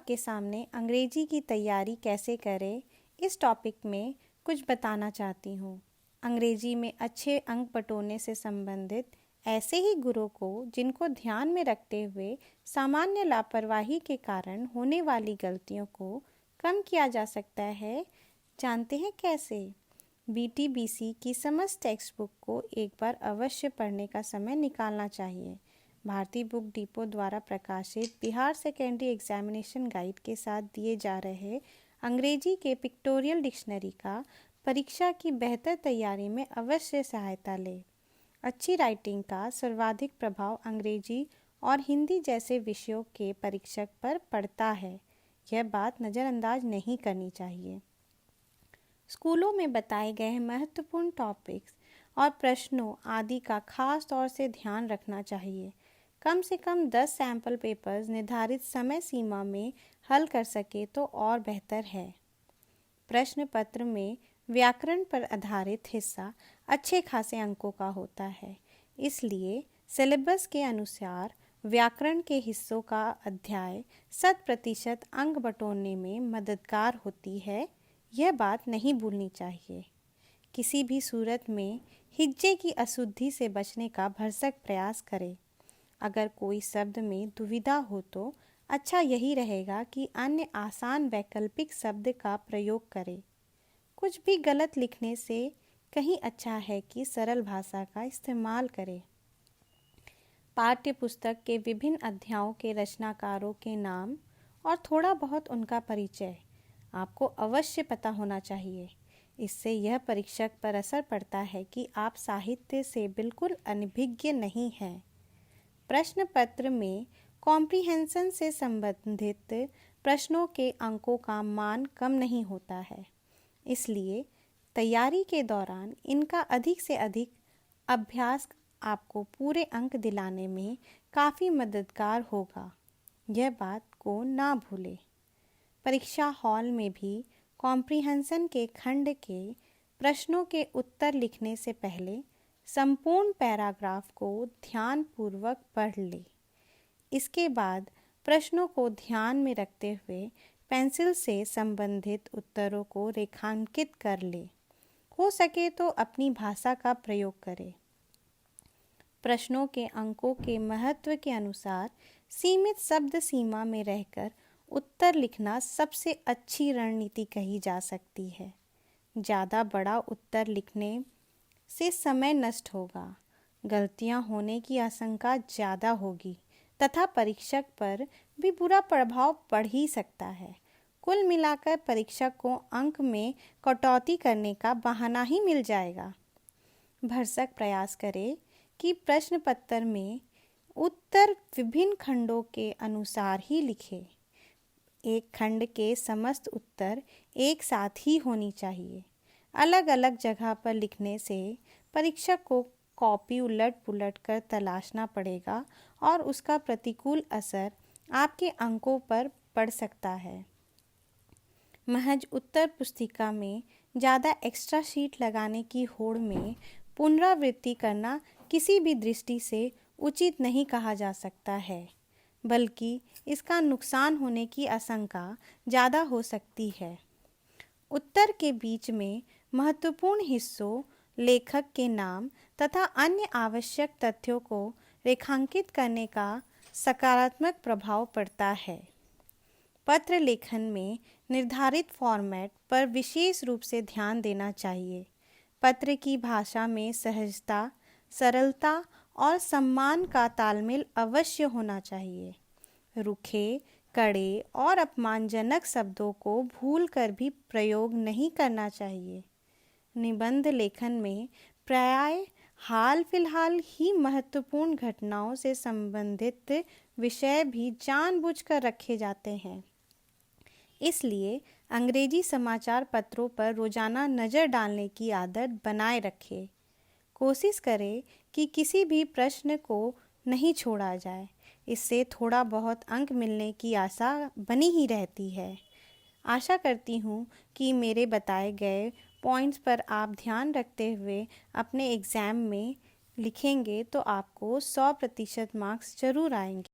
आपके सामने अंग्रेजी की तैयारी कैसे करें इस टॉपिक में कुछ बताना चाहती हूँ। अंग्रेजी में अच्छे अंक बटोरने से संबंधित ऐसे ही गुरों को जिनको ध्यान में रखते हुए सामान्य लापरवाही के कारण होने वाली गलतियों को कम किया जा सकता है, जानते हैं कैसे? BTBC की समस्त टेक्स्ट बुक को एक बार अवश्य पढ़ने का समय निकालना चाहिए। भारतीय बुक डिपो द्वारा प्रकाशित बिहार सेकेंडरी एग्जामिनेशन गाइड के साथ दिए जा रहे अंग्रेजी के पिक्टोरियल डिक्शनरी का परीक्षा की बेहतर तैयारी में अवश्य सहायता ले। अच्छी राइटिंग का सर्वाधिक प्रभाव अंग्रेजी और हिंदी जैसे विषयों के परीक्षक पर पड़ता है। यह बात नज़रअंदाज नहीं करनी चाहिए। स्कूलों में बताए गए महत्वपूर्ण टॉपिक्स और प्रश्नों आदि का खास तौर से ध्यान रखना चाहिए। कम से कम 10 सैम्पल पेपर्स निर्धारित समय सीमा में हल कर सके तो और बेहतर है। प्रश्न पत्र में व्याकरण पर आधारित हिस्सा अच्छे खासे अंकों का होता है, इसलिए सिलेबस के अनुसार व्याकरण के हिस्सों का अध्याय 100% अंक बटोरने में मददगार होती है। यह बात नहीं भूलनी चाहिए। किसी भी सूरत में हिज्जे की अशुद्धि से बचने का भरसक प्रयास करें। अगर कोई शब्द में दुविधा हो तो अच्छा यही रहेगा कि अन्य आसान वैकल्पिक शब्द का प्रयोग करें। कुछ भी गलत लिखने से कहीं अच्छा है कि सरल भाषा का इस्तेमाल करें। पाठ्य पुस्तक के विभिन्न अध्यायों के रचनाकारों के नाम और थोड़ा बहुत उनका परिचय आपको अवश्य पता होना चाहिए। इससे यह परीक्षक पर असर पड़ता है कि आप साहित्य से बिल्कुल अनभिज्ञ नहीं हैं। प्रश्न पत्र में कॉम्प्रिहेंशन से संबंधित प्रश्नों के अंकों का मान कम नहीं होता है, इसलिए तैयारी के दौरान इनका अधिक से अधिक अभ्यास आपको पूरे अंक दिलाने में काफ़ी मददगार होगा। यह बात को ना भूलें। परीक्षा हॉल में भी कॉम्प्रिहेंशन के खंड के प्रश्नों के उत्तर लिखने से पहले संपूर्ण पैराग्राफ को ध्यानपूर्वक पढ़ ले। इसके बाद प्रश्नों को ध्यान में रखते हुए पेंसिल से संबंधित उत्तरों को रेखांकित कर ले। हो सके तो अपनी भाषा का प्रयोग करें। प्रश्नों के अंकों के महत्व के अनुसार सीमित शब्द सीमा में रहकर उत्तर लिखना सबसे अच्छी रणनीति कही जा सकती है। ज़्यादा बड़ा उत्तर लिखने से समय नष्ट होगा, गलतियां होने की आशंका ज़्यादा होगी तथा परीक्षक पर भी बुरा प्रभाव पड़ ही सकता है। कुल मिलाकर परीक्षक को अंक में कटौती करने का बहाना ही मिल जाएगा। भरसक प्रयास करें कि प्रश्न पत्र में उत्तर विभिन्न खंडों के अनुसार ही लिखें। एक खंड के समस्त उत्तर एक साथ ही होनी चाहिए। अलग अलग जगह पर लिखने से परीक्षक को कॉपी उलट पुलट कर तलाशना पड़ेगा और उसका प्रतिकूल असर आपके अंकों पर पड़ सकता है। महज उत्तर पुस्तिका में ज़्यादा एक्स्ट्रा शीट लगाने की होड़ में पुनरावृत्ति करना किसी भी दृष्टि से उचित नहीं कहा जा सकता है, बल्कि इसका नुकसान होने की आशंका ज़्यादा हो सकती है। उत्तर के बीच में महत्वपूर्ण हिस्सों, लेखक के नाम तथा अन्य आवश्यक तथ्यों को रेखांकित करने का सकारात्मक प्रभाव पड़ता है। पत्र लेखन में निर्धारित फॉर्मेट पर विशेष रूप से ध्यान देना चाहिए। पत्र की भाषा में सहजता, सरलता और सम्मान का तालमेल अवश्य होना चाहिए। रूखे, कड़े और अपमानजनक शब्दों को भूलकर भी प्रयोग नहीं करना चाहिए। निबंध लेखन में प्रायः हाल फिलहाल ही महत्वपूर्ण घटनाओं से संबंधित विषय भी जानबूझकर रखे जाते हैं। इसलिए अंग्रेजी समाचार पत्रों पर रोजाना नज़र डालने की आदत बनाए रखें। कोशिश करें कि किसी भी प्रश्न को नहीं छोड़ा जाए। इससे थोड़ा बहुत अंक मिलने की आशा बनी ही रहती है। आशा करती हूँ कि मेरे बताए गए पॉइंट्स पर आप ध्यान रखते हुए अपने एग्ज़ाम में लिखेंगे तो आपको 100% मार्क्स ज़रूर आएंगे।